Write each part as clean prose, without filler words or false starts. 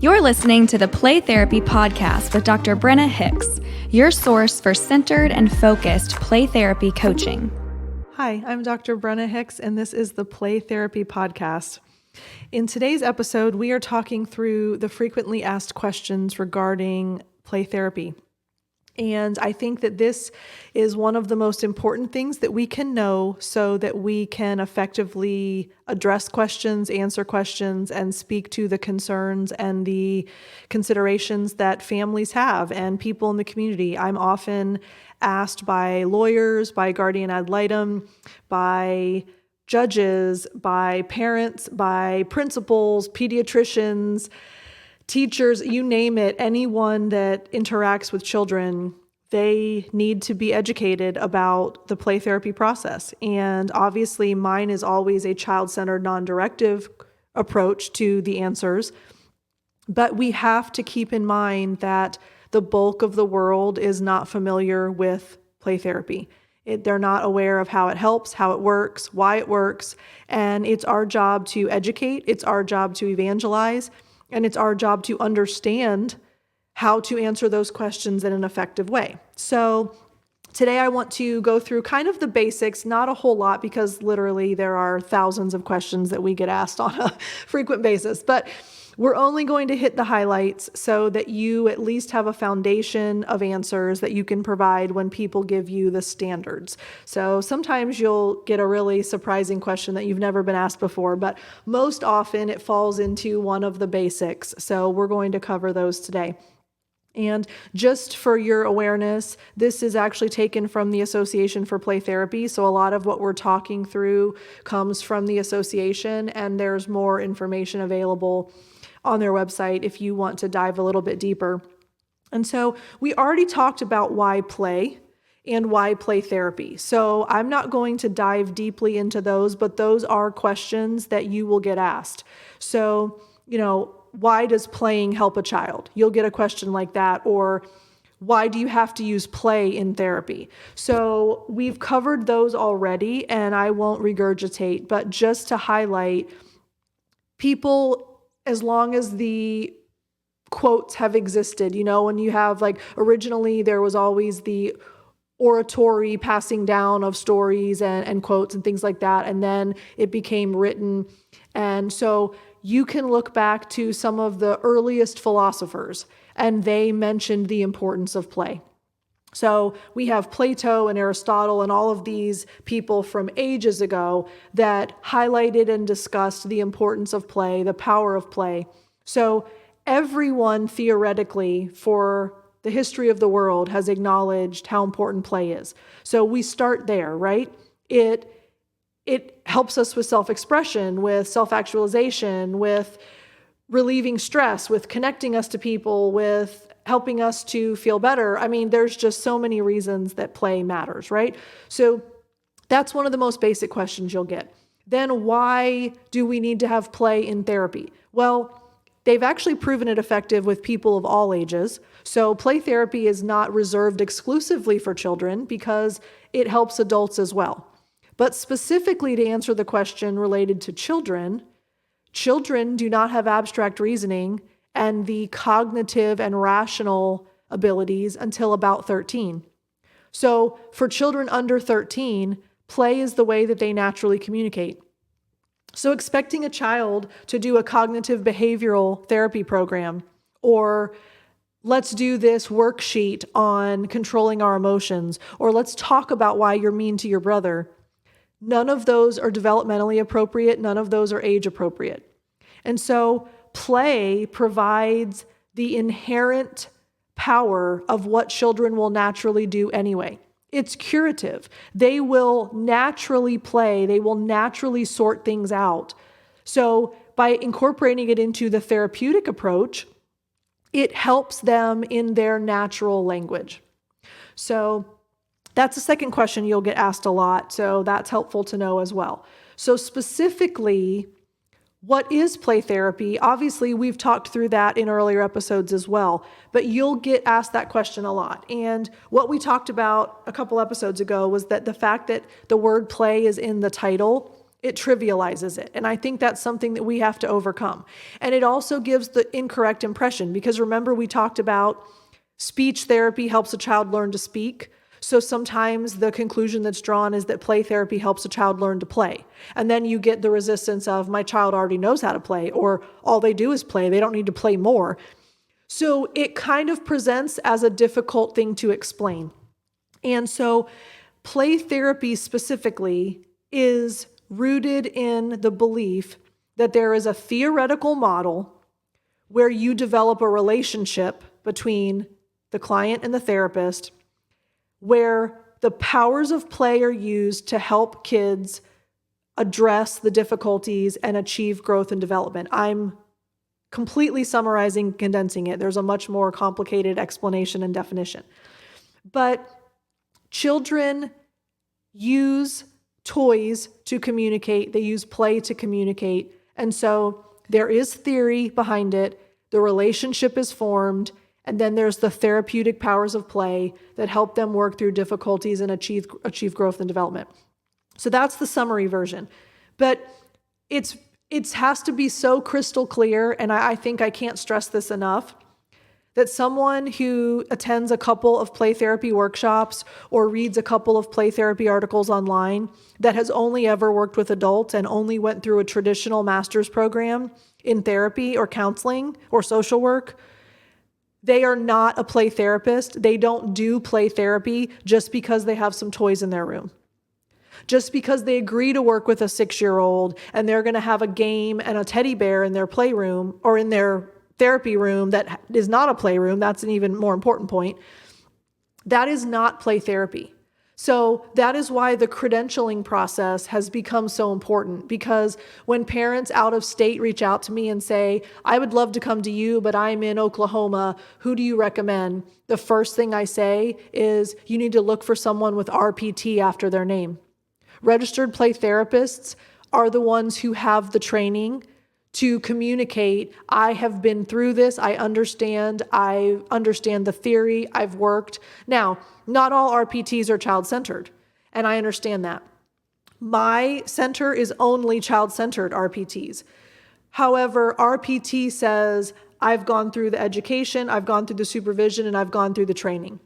You're listening to the Play Therapy Podcast with Dr. Brenna Hicks, your source for centered and focused play therapy coaching. Hi, I'm Dr. Brenna Hicks, and this is the Play Therapy Podcast. In today's episode, we are talking through the frequently asked questions regarding play therapy. And I think that this is one of the most important things that we can know so that we can effectively address questions, answer questions, and speak to the concerns and the considerations that families have and people in the community. I'm often asked by lawyers, by guardian ad litem, by judges, by parents, by principals, pediatricians, teachers, you name it, anyone that interacts with children, they need to be educated about the play therapy process. And obviously mine is always a child-centered, non-directive approach to the answers. But we have to keep in mind that the bulk of the world is not familiar with play therapy. They're not aware of how it helps, how it works, why it works. And it's our job to educate. It's our job to evangelize. And it's our job to understand how to answer those questions in an effective way. So today I want to go through kind of the basics, not a whole lot because literally there are thousands of questions that we get asked on a frequent basis, but we're only going to hit the highlights so that you at least have a foundation of answers that you can provide when people give you the standards. So sometimes you'll get a really surprising question that you've never been asked before, but most often it falls into one of the basics. So we're going to cover those today. And just for your awareness, this is actually taken from the Association for Play Therapy. So a lot of what we're talking through comes from the association, and there's more information available on their website if you want to dive a little bit deeper. And so we already talked about why play and why play therapy. So I'm not going to dive deeply into those, but those are questions that you will get asked. So, why does playing help a child? You'll get a question like that, or why do you have to use play in therapy? So we've covered those already, and I won't regurgitate, but just to highlight, people, as long as the quotes have existed, when you have originally there was always the oratory passing down of stories and quotes and things like that, and then it became written. And so you can look back to some of the earliest philosophers, and they mentioned the importance of play. So we have Plato and Aristotle and all of these people from ages ago that highlighted and discussed the importance of play, the power of play. So everyone theoretically for the history of the world has acknowledged how important play is. So we start there, right? It helps us with self-expression, with self-actualization, with relieving stress, with connecting us to people, with helping us to feel better. I mean, there's just so many reasons that play matters, right? So that's one of the most basic questions you'll get. Then why do we need to have play in therapy? Well, they've actually proven it effective with people of all ages. So play therapy is not reserved exclusively for children because it helps adults as well. But specifically to answer the question related to children do not have abstract reasoning and the cognitive and rational abilities until about 13. So for children under 13, play is the way that they naturally communicate. So expecting a child to do a cognitive behavioral therapy program, or let's do this worksheet on controlling our emotions, or let's talk about why you're mean to your brother, none of those are developmentally appropriate. None of those are age appropriate. And so play provides the inherent power of what children will naturally do anyway. It's curative. They will naturally play. They will naturally sort things out. So by incorporating it into the therapeutic approach, it helps them in their natural language. So that's the second question you'll get asked a lot. So that's helpful to know as well. So specifically, what is play therapy? Obviously, we've talked through that in earlier episodes as well, but you'll get asked that question a lot. And what we talked about a couple episodes ago was that the fact that the word play is in the title It trivializes it. And I think that's something that we have to overcome. And it also gives the incorrect impression, because remember we talked about speech therapy helps a child learn to speak. So sometimes the conclusion that's drawn is that play therapy helps a child learn to play. And then you get the resistance of, my child already knows how to play, or all they do is play. They don't need to play more. So it kind of presents as a difficult thing to explain. And so play therapy specifically is rooted in the belief that there is a theoretical model where you develop a relationship between the client and the therapist, where the powers of play are used to help kids address the difficulties and achieve growth and development. I'm completely summarizing, condensing it. There's a much more complicated explanation and definition. But children use toys to communicate. They use play to communicate. And so there is theory behind it. The relationship is formed. And then there's the therapeutic powers of play that help them work through difficulties and achieve growth and development. So that's the summary version. But it has to be so crystal clear, and I think I can't stress this enough, that someone who attends a couple of play therapy workshops or reads a couple of play therapy articles online that has only ever worked with adults and only went through a traditional master's program in therapy or counseling or social work, they are not a play therapist. They don't do play therapy just because they have some toys in their room. Just because they agree to work with a 6-year-old and they're going to have a game and a teddy bear in their playroom or in their therapy room that is not a playroom, that's an even more important point. That is not play therapy. So that is why the credentialing process has become so important, because when parents out of state reach out to me and say, I would love to come to you, but I'm in Oklahoma, who do you recommend? The first thing I say is, you need to look for someone with RPT after their name. Registered play therapists are the ones who have the training to communicate, I have been through this, I understand the theory, I've worked. Now, not all RPTs are child-centered, and I understand that. My center is only child-centered RPTs. However, RPT says, I've gone through the education, I've gone through the supervision, and I've gone through the training.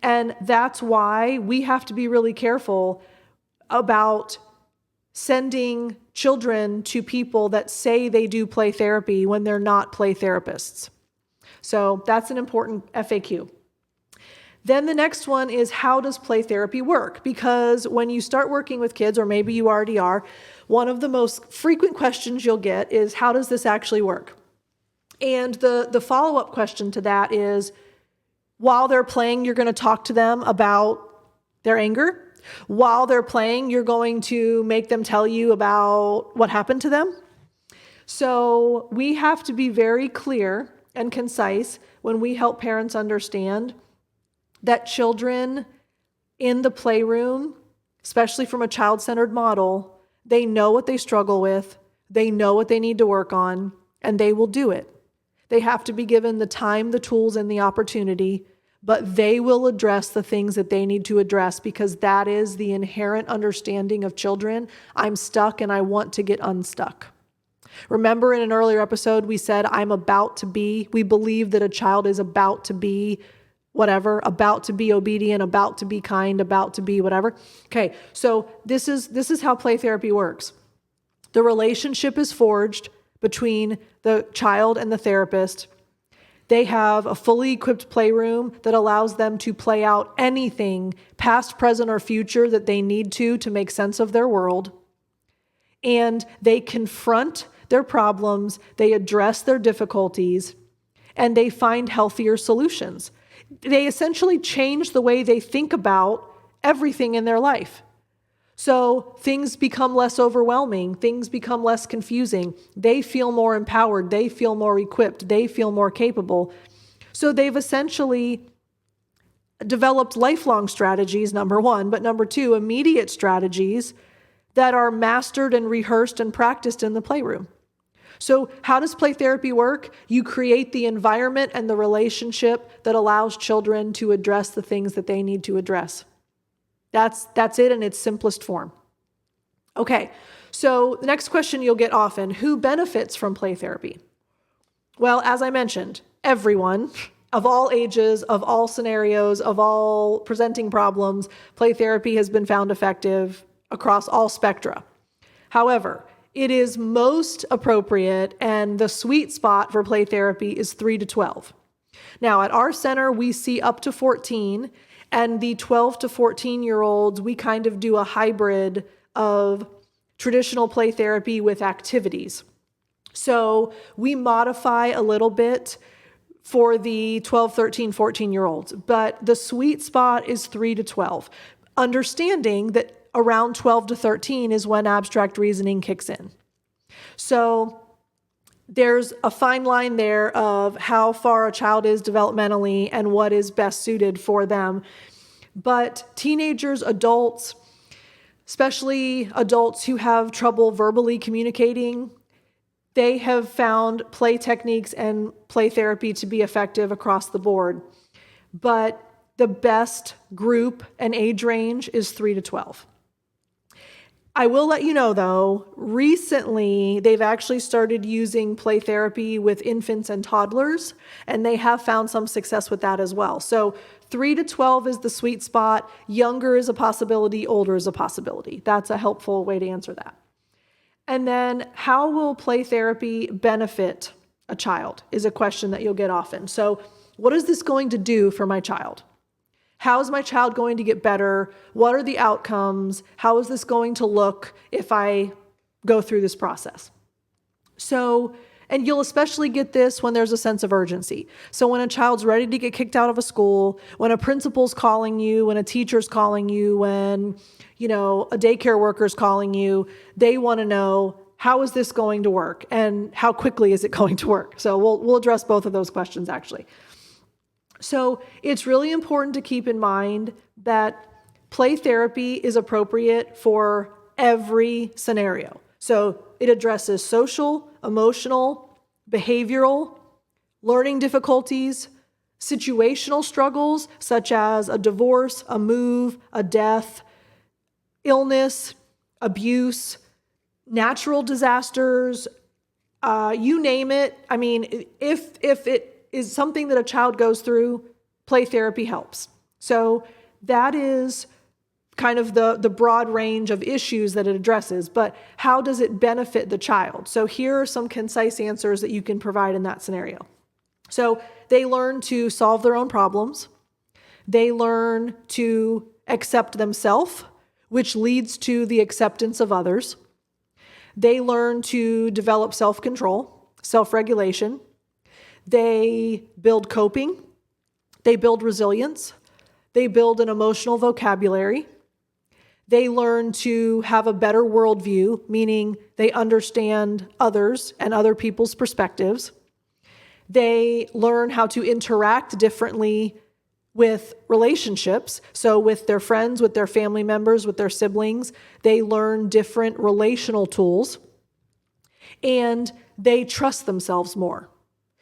And that's why we have to be really careful about sending children to people that say they do play therapy when they're not play therapists. So that's an important FAQ. Then the next one is, how does play therapy work? Because when you start working with kids, or maybe you already are, one of the most frequent questions you'll get is, how does this actually work? And the follow-up question to that is, while they're playing, you're going to talk to them about their anger. While they're playing, you're going to make them tell you about what happened to them. So we have to be very clear and concise when we help parents understand that children in the playroom, especially from a child-centered model, they know what they struggle with, they know what they need to work on, and they will do it. They have to be given the time, the tools, and the opportunity, but they will address the things that they need to address, because that is the inherent understanding of children. I'm stuck and I want to get unstuck. Remember in an earlier episode, we said we believe that a child is about to be whatever, about to be obedient, about to be kind, about to be whatever. Okay, so this is how play therapy works. The relationship is forged between the child and the therapist. They have a fully equipped playroom that allows them to play out anything, past, present, or future, that they need to make sense of their world. And they confront their problems, they address their difficulties, and they find healthier solutions. They essentially change the way they think about everything in their life. So things become less overwhelming, things become less confusing. They feel more empowered, they feel more equipped, they feel more capable. So they've essentially developed lifelong strategies, number one, but number two, immediate strategies that are mastered and rehearsed and practiced in the playroom. So how does play therapy work? You create the environment and the relationship that allows children to address the things that they need to address. That's it in its simplest form. Okay, So the next question you'll get often, who benefits from play therapy? Well, as I mentioned, everyone of all ages, of all scenarios, of all presenting problems, play therapy has been found effective across all spectra. However, it is most appropriate and the sweet spot for play therapy is 3 to 12. Now, at our center, we see up to 14, and the 12 to 14-year-olds, we kind of do a hybrid of traditional play therapy with activities. So we modify a little bit for the 12, 13, 14-year-olds, but the sweet spot is 3 to 12, understanding that around 12 to 13 is when abstract reasoning kicks in. So there's a fine line there of how far a child is developmentally and what is best suited for them. But teenagers, adults, especially adults who have trouble verbally communicating, they have found play techniques and play therapy to be effective across the board. But the best group and age range is 3 to 12. I will let you know, though, recently they've actually started using play therapy with infants and toddlers, and they have found some success with that as well. So 3 to 12 is the sweet spot. Younger is a possibility. Older is a possibility. That's a helpful way to answer that. And then how will play therapy benefit a child is a question that you'll get often. So what is this going to do for my child? How is my child going to get better? What are the outcomes? How is this going to look if I go through this process? So, and you'll especially get this when there's a sense of urgency. So when a child's ready to get kicked out of a school, when a principal's calling you, when a teacher's calling you, when, a daycare worker's calling you, they want to know, how is this going to work? And how quickly is it going to work? So we'll address both of those questions actually. So it's really important to keep in mind that play therapy is appropriate for every scenario. So it addresses social, emotional, behavioral, learning difficulties, situational struggles such as a divorce, a move, a death, illness, abuse, natural disasters, you name it. I mean, if it is something that a child goes through, play therapy helps. So that is kind of the broad range of issues that it addresses, but how does it benefit the child? So here are some concise answers that you can provide in that scenario. So they learn to solve their own problems. They learn to accept themselves, which leads to the acceptance of others. They learn to develop self-control, self-regulation. They build coping, they build resilience, they build an emotional vocabulary, they learn to have a better worldview, meaning they understand others and other people's perspectives. They learn how to interact differently with relationships, so with their friends, with their family members, with their siblings. They learn different relational tools, and they trust themselves more.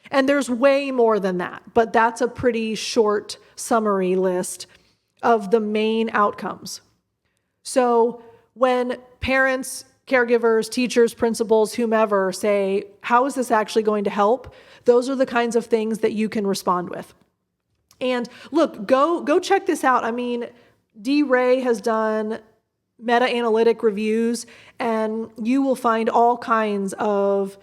And there's way more than that, but that's a pretty short summary list of the main outcomes. So when parents, caregivers, teachers, principals, whomever say, how is this actually going to help? Those are the kinds of things that you can respond with. And look, go check this out. I mean, D. Ray has done meta-analytic reviews, and you will find all kinds of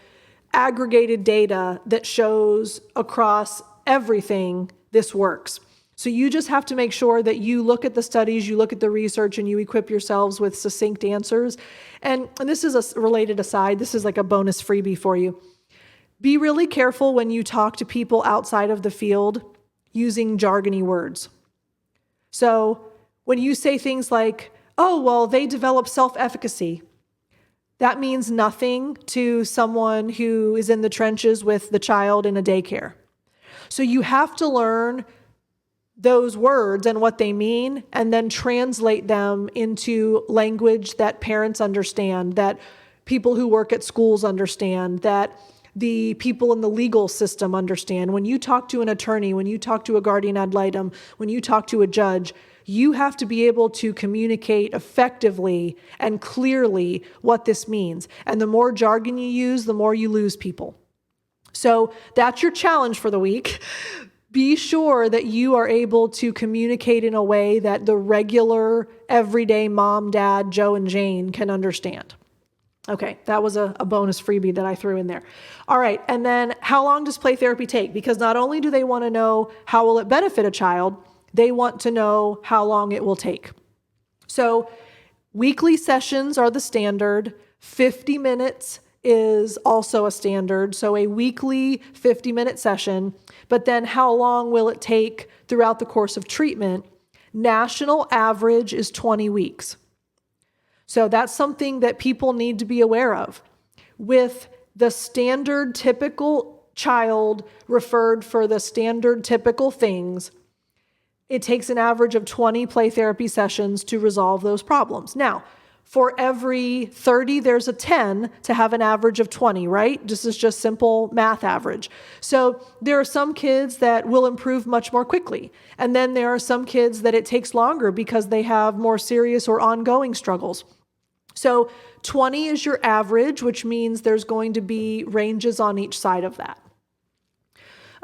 aggregated data that shows across everything this works. So you just have to make sure that you look at the studies, you look at the research, and you equip yourselves with succinct answers. And this is a related aside. This is like a bonus freebie for you. Be really careful when you talk to people outside of the field using jargony words. So when you say things like, oh, well, they develop self-efficacy, that means nothing to someone who is in the trenches with the child in a daycare. So you have to learn those words and what they mean, and then translate them into language that parents understand, that people who work at schools understand, that the people in the legal system understand. When you talk to an attorney, when you talk to a guardian ad litem, when you talk to a judge, you have to be able to communicate effectively and clearly what this means. And the more jargon you use, the more you lose people. So that's your challenge for the week. Be sure that you are able to communicate in a way that the regular, everyday mom, dad, Joe, and Jane can understand. Okay, that was a bonus freebie that I threw in there. All right, and then how long does play therapy take? Because not only do they want to know how will it benefit a child, they want to know how long it will take. So weekly sessions are the standard. 50 minutes is also a standard. So a weekly 50-minute session, but then how long will it take throughout the course of treatment? National average is 20 weeks. So that's something that people need to be aware of. With the standard typical child referred for the standard typical things, it takes an average of 20 play therapy sessions to resolve those problems. Now, for every 30, there's a 10 to have an average of 20, right? This is just simple math average. So there are some kids that will improve much more quickly. And then there are some kids that it takes longer because they have more serious or ongoing struggles. So 20 is your average, which means there's going to be ranges on each side of that.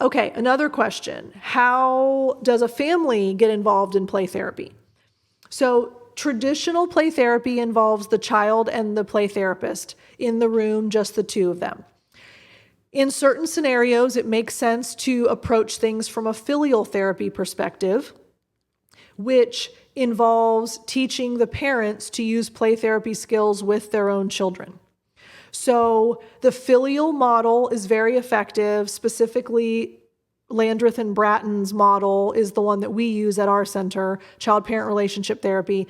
Okay, another question. How does a family get involved in play therapy? So traditional play therapy involves the child and the play therapist in the room, just the two of them. In certain scenarios, it makes sense to approach things from a filial therapy perspective, which involves teaching the parents to use play therapy skills with their own children. So the filial model is very effective. Specifically, Landreth and Bratton's model is the one that we use at our center, child-parent relationship therapy.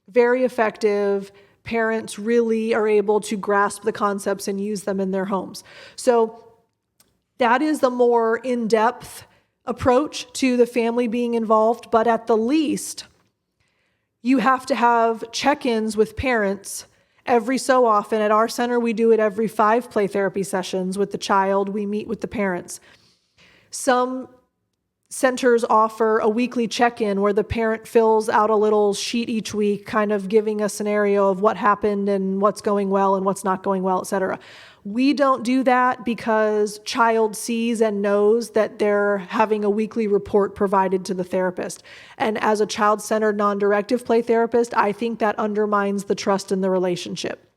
Very effective. Parents really are able to grasp the concepts and use them in their homes. So that is the more in-depth approach to the family being involved, but at the least, you have to have check-ins with parents every so often. At our center, we do it every 5 play therapy sessions with the child. We meet with the parents. Some centers offer a weekly check-in where the parent fills out a little sheet each week, kind of giving a scenario of what happened and what's going well and what's not going well, etc. We don't do that because child sees and knows that they're having a weekly report provided to the therapist. And as a child-centered non-directive play therapist, I think that undermines the trust in the relationship.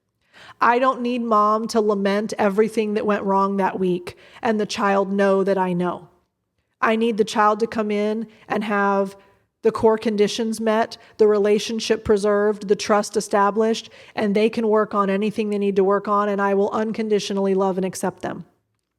I don't need mom to lament everything that went wrong that week and the child know that I know. I need the child to come in and have the core conditions met, the relationship preserved, the trust established, and they can work on anything they need to work on, and I will unconditionally love and accept them.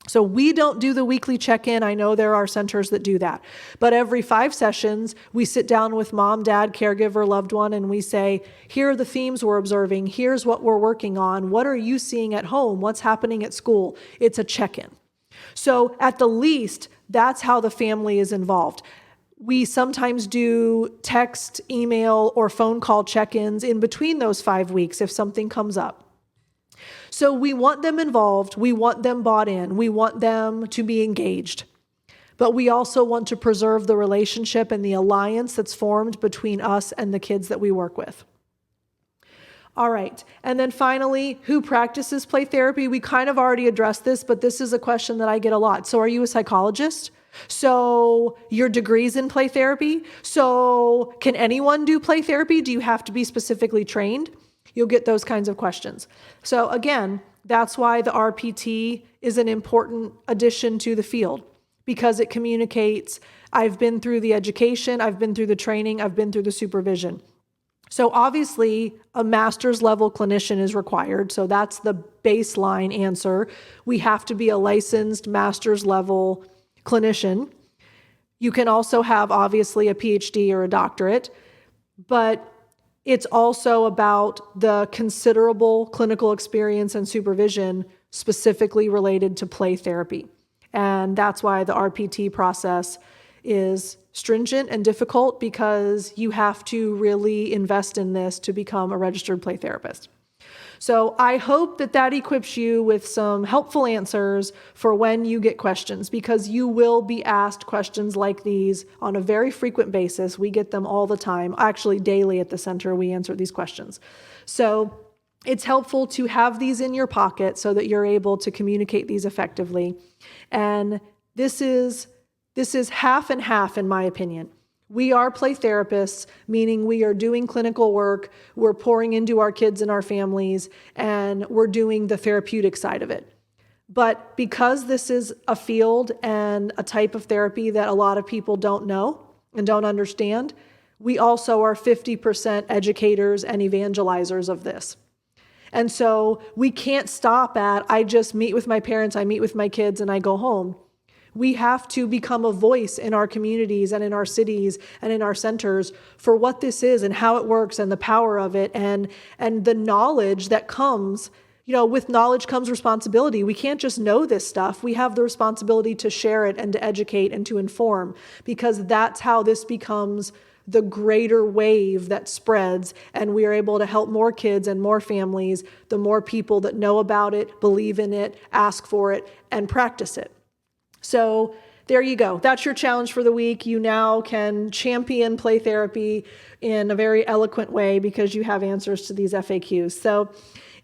So we don't do the weekly check-in. I know there are centers that do that. But every 5 sessions, we sit down with mom, dad, caregiver, loved one, and we say, here are the themes we're observing. Here's what we're working on. What are you seeing at home? What's happening at school? It's a check-in. So at the least, that's how the family is involved. We sometimes do text, email, or phone call check-ins in between those 5 weeks if something comes up. So we want them involved. We want them bought in. We want them to be engaged. But we also want to preserve the relationship and the alliance that's formed between us and the kids that we work with. All right. And then finally, who practices play therapy? We kind of already addressed this, but this is a question that I get a lot. So are you a psychologist? So your degree's in play therapy? So can anyone do play therapy? Do you have to be specifically trained? You'll get those kinds of questions. So again, that's why the RPT is an important addition to the field, because it communicates, I've been through the education, I've been through the training, I've been through the supervision. So obviously a master's level clinician is required. So that's the baseline answer. We have to be a licensed master's level clinician. You can also have obviously a PhD or a doctorate, but it's also about the considerable clinical experience and supervision specifically related to play therapy. And that's why the RPT process is stringent and difficult, because you have to really invest in this to become a registered play therapist. So I hope that equips you with some helpful answers for when you get questions, because you will be asked questions like these on a very frequent basis. We get them all the time. Actually, daily at the center, we answer these questions. So it's helpful to have these in your pocket so that you're able to communicate these effectively. And this is half and half, in my opinion. We are play therapists, meaning we are doing clinical work, we're pouring into our kids and our families, and we're doing the therapeutic side of it. But because this is a field and a type of therapy that a lot of people don't know and don't understand, we also are 50% educators and evangelizers of this. And so we can't stop at, I just meet with my parents, I meet with my kids, and I go home. We have to become a voice in our communities and in our cities and in our centers for what this is and how it works and the power of it and the knowledge that comes. With knowledge comes responsibility. We can't just know this stuff. We have the responsibility to share it and to educate and to inform, because that's how this becomes the greater wave that spreads, and we are able to help more kids and more families, the more people that know about it, believe in it, ask for it, and practice it. So there you go. That's your challenge for the week. You now can champion play therapy in a very eloquent way because you have answers to these FAQs. So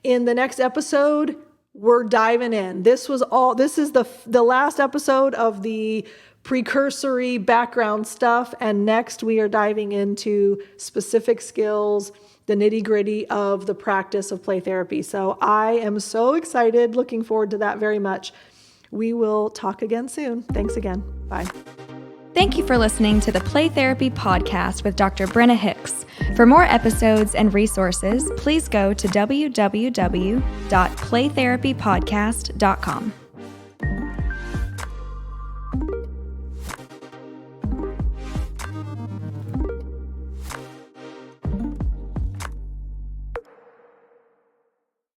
in the next episode, we're diving in. This is the last episode of the precursory background stuff. And next we are diving into specific skills, the nitty-gritty of the practice of play therapy. So I am so excited, looking forward to that very much. We will talk again soon. Thanks again. Bye. Thank you for listening to the Play Therapy Podcast with Dr. Brenna Hicks. For more episodes and resources, please go to www.playtherapypodcast.com.